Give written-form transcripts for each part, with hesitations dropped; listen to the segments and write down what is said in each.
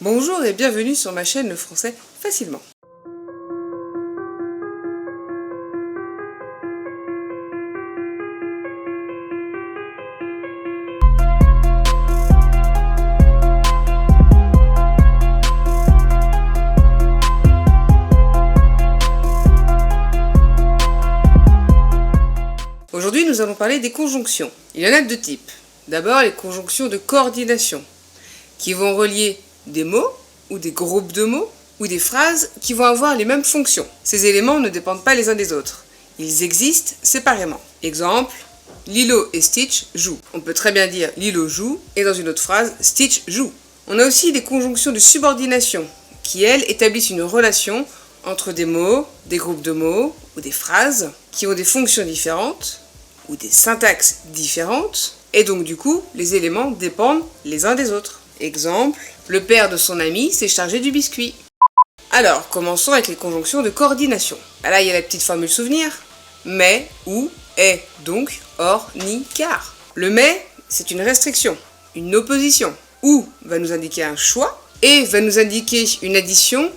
Bonjour et bienvenue sur ma chaîne Le Français Facilement. Aujourd'hui, nous allons parler des conjonctions. Il y en a deux types. D'abord, les conjonctions de coordination, qui vont relier des mots ou des groupes de mots ou des phrases qui vont avoir les mêmes fonctions. Ces éléments ne dépendent pas les uns des autres. Ils existent séparément. Exemple, Lilo et Stitch jouent. On peut très bien dire Lilo joue et dans une autre phrase, Stitch joue. On a aussi des conjonctions de subordination qui, elles, établissent une relation entre des mots, des groupes de mots ou des phrases qui ont des fonctions différentes ou des syntaxes différentes et donc du coup, les éléments dépendent les uns des autres. Exemple, le père de son ami s'est chargé du biscuit. Alors, commençons avec les conjonctions de coordination. Là, il y a la petite formule souvenir. Mais, ou, est, donc, or, ni, car. Le mais, c'est une restriction, une opposition. Ou va nous indiquer un choix, et va nous indiquer une addition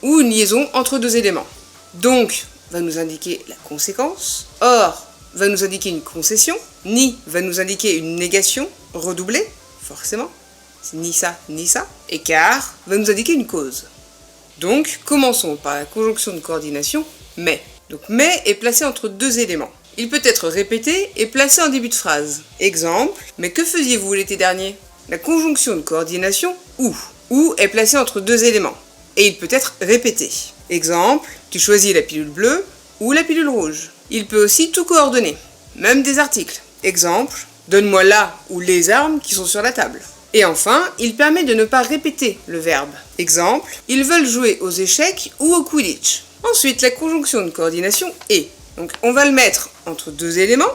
ou une liaison entre deux éléments. Donc, va nous indiquer la conséquence. Or, va nous indiquer une concession. Ni va nous indiquer une négation redoublée, forcément. C'est ni ça, ni ça. Et car va nous indiquer une cause. Donc, commençons par la conjonction de coordination, mais. Donc, mais est placé entre deux éléments. Il peut être répété et placé en début de phrase. Exemple, mais que faisiez-vous l'été dernier? La conjonction de coordination, ou est placé entre deux éléments. Et il peut être répété. Exemple, tu choisis la pilule bleue ou la pilule rouge. Il peut aussi tout coordonner, même des articles. Exemple, donne-moi la ou les armes qui sont sur la table. Et enfin, il permet de ne pas répéter le verbe. Exemple, ils veulent jouer aux échecs ou au Quidditch. Ensuite, la conjonction de coordination est. Donc, on va le mettre entre deux éléments.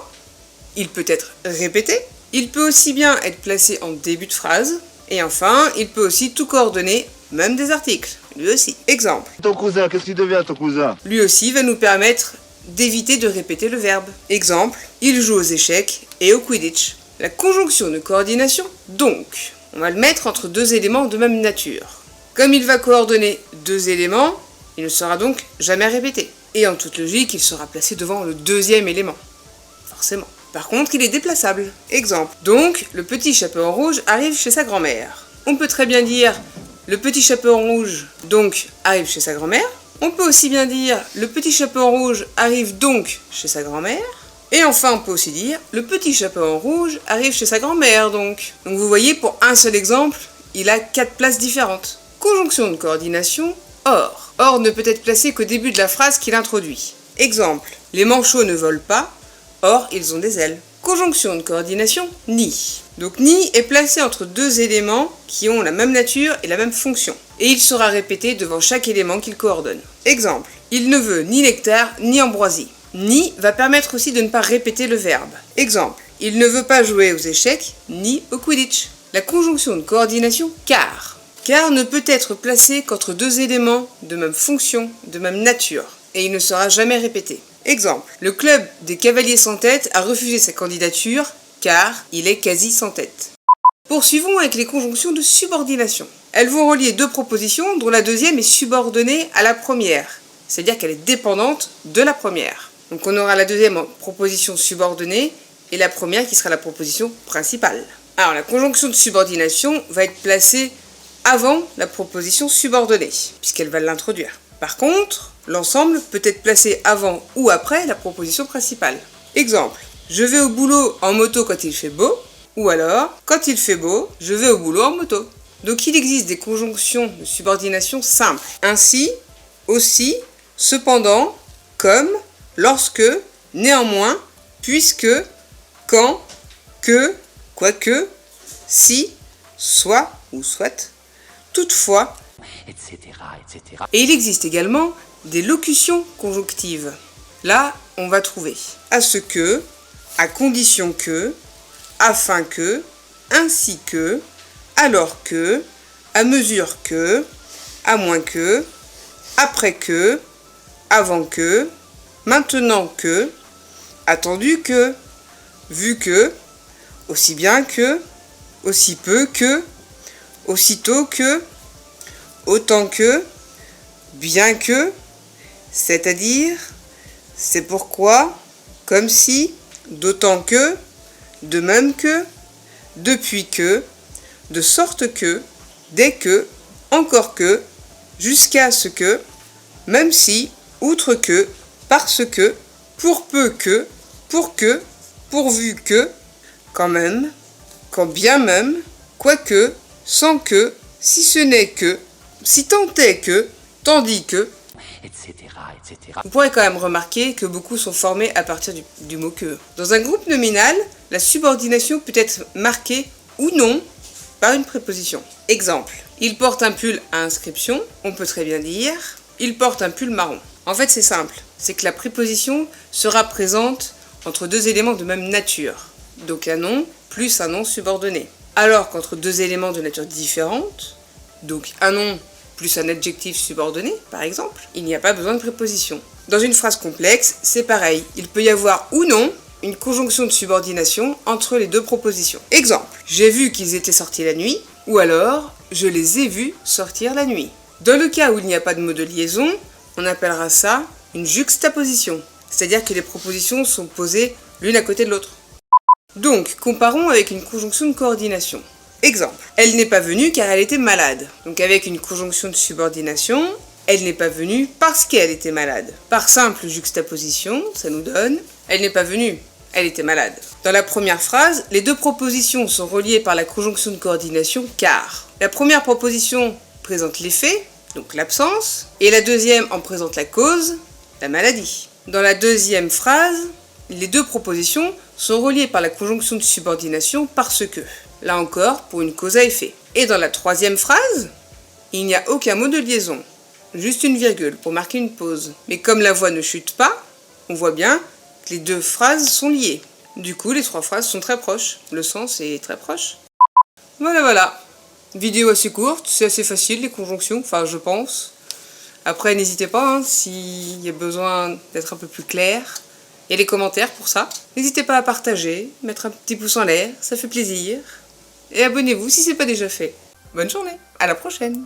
Il peut être répété. Il peut aussi bien être placé en début de phrase. Et enfin, il peut aussi tout coordonner, même des articles. Lui aussi. Exemple. Ton cousin, qu'est-ce qu'il devient ton cousin? Lui aussi va nous permettre d'éviter de répéter le verbe. Exemple, il joue aux échecs et au Quidditch. La conjonction de coordination, donc, on va le mettre entre deux éléments de même nature. Comme il va coordonner deux éléments, il ne sera donc jamais répété. Et en toute logique, il sera placé devant le deuxième élément. Forcément. Par contre, il est déplaçable. Exemple. Donc, le petit chaperon rouge arrive chez sa grand-mère. On peut très bien dire le petit chaperon rouge, donc, arrive chez sa grand-mère. On peut aussi bien dire le petit chaperon rouge arrive donc chez sa grand-mère. Et enfin, on peut aussi dire le petit chaperon rouge arrive chez sa grand-mère donc. Donc vous voyez, pour un seul exemple, il a 4 places différentes. Conjonction de coordination, or. Or ne peut être placé qu'au début de la phrase qu'il introduit. Exemple, les manchots ne volent pas, or ils ont des ailes. Conjonction de coordination, ni. Donc ni est placé entre deux éléments qui ont la même nature et la même fonction. Et il sera répété devant chaque élément qu'il coordonne. Exemple, il ne veut ni nectar ni ambroisie. Ni va permettre aussi de ne pas répéter le verbe. Exemple, il ne veut pas jouer aux échecs ni au Quidditch. La conjonction de coordination, car. Car ne peut être placé qu'entre deux éléments de même fonction, de même nature. Et il ne sera jamais répété. Exemple, le club des cavaliers sans tête a refusé sa candidature car il est quasi sans tête. Poursuivons avec les conjonctions de subordination. Elles vont relier deux propositions dont la deuxième est subordonnée à la première, c'est-à-dire qu'elle est dépendante de la première. Donc on aura la deuxième proposition subordonnée et la première qui sera la proposition principale. Alors la conjonction de subordination va être placée avant la proposition subordonnée, puisqu'elle va l'introduire. Par contre, l'ensemble peut être placé avant ou après la proposition principale. Exemple, je vais au boulot en moto quand il fait beau, ou alors, quand il fait beau, je vais au boulot en moto. Donc il existe des conjonctions de subordination simples. Ainsi, aussi, cependant, comme, lorsque, néanmoins, puisque, quand, que, quoique, si, soit ou soit, toutefois, etc., etc. Et il existe également des locutions conjonctives. Là, on va trouver à ce que, à condition que, afin que, ainsi que, alors que, à mesure que, à moins que, après que, avant que, maintenant que, attendu que, vu que, aussi bien que, aussi peu que, aussitôt que, autant que, bien que, c'est-à-dire, c'est pourquoi, comme si, d'autant que, de même que, depuis que, de sorte que, dès que, encore que, jusqu'à ce que, même si, outre que, parce que, pour peu que, pour que, pourvu que, quand même, quand bien même, quoique, sans que, si ce n'est que, si tant est que, tandis que, etc. Vous pourrez quand même remarquer que beaucoup sont formés à partir du mot que. Dans un groupe nominal, la subordination peut être marquée ou non par une préposition. Exemple, il porte un pull à inscription, on peut très bien dire il porte un pull marron. En fait, c'est simple, c'est que la préposition sera présente entre deux éléments de même nature, donc un nom plus un nom subordonné. Alors qu'entre deux éléments de nature différente, donc un nom plus un adjectif subordonné, par exemple, il n'y a pas besoin de préposition. Dans une phrase complexe, c'est pareil, il peut y avoir ou non une conjonction de subordination entre les deux propositions. Exemple, j'ai vu qu'ils étaient sortis la nuit, ou alors, je les ai vus sortir la nuit. Dans le cas où il n'y a pas de mot de liaison, on appellera ça une juxtaposition, c'est-à-dire que les propositions sont posées l'une à côté de l'autre. Donc, comparons avec une conjonction de coordination. Exemple, elle n'est pas venue car elle était malade. Donc avec une conjonction de subordination, elle n'est pas venue parce qu'elle était malade. Par simple juxtaposition, ça nous donne elle n'est pas venue, elle était malade. Dans la première phrase, les deux propositions sont reliées par la conjonction de coordination car la première proposition présente l'effet, donc l'absence, et la deuxième en présente la cause, la maladie. Dans la deuxième phrase, les deux propositions sont reliées par la conjonction de subordination parce que. Là encore, pour une cause à effet. Et dans la troisième phrase, il n'y a aucun mot de liaison, juste une virgule pour marquer une pause. Mais comme la voix ne chute pas, on voit bien que les deux phrases sont liées. Du coup, les trois phrases sont très proches, le sens est très proche. Voilà. Vidéo assez courte, c'est assez facile les conjonctions, enfin je pense. Après, n'hésitez pas, s'il y a besoin d'être un peu plus clair. Il y a les commentaires pour ça. N'hésitez pas à partager, mettre un petit pouce en l'air, ça fait plaisir. Et abonnez-vous si ce n'est pas déjà fait. Bonne journée, à la prochaine!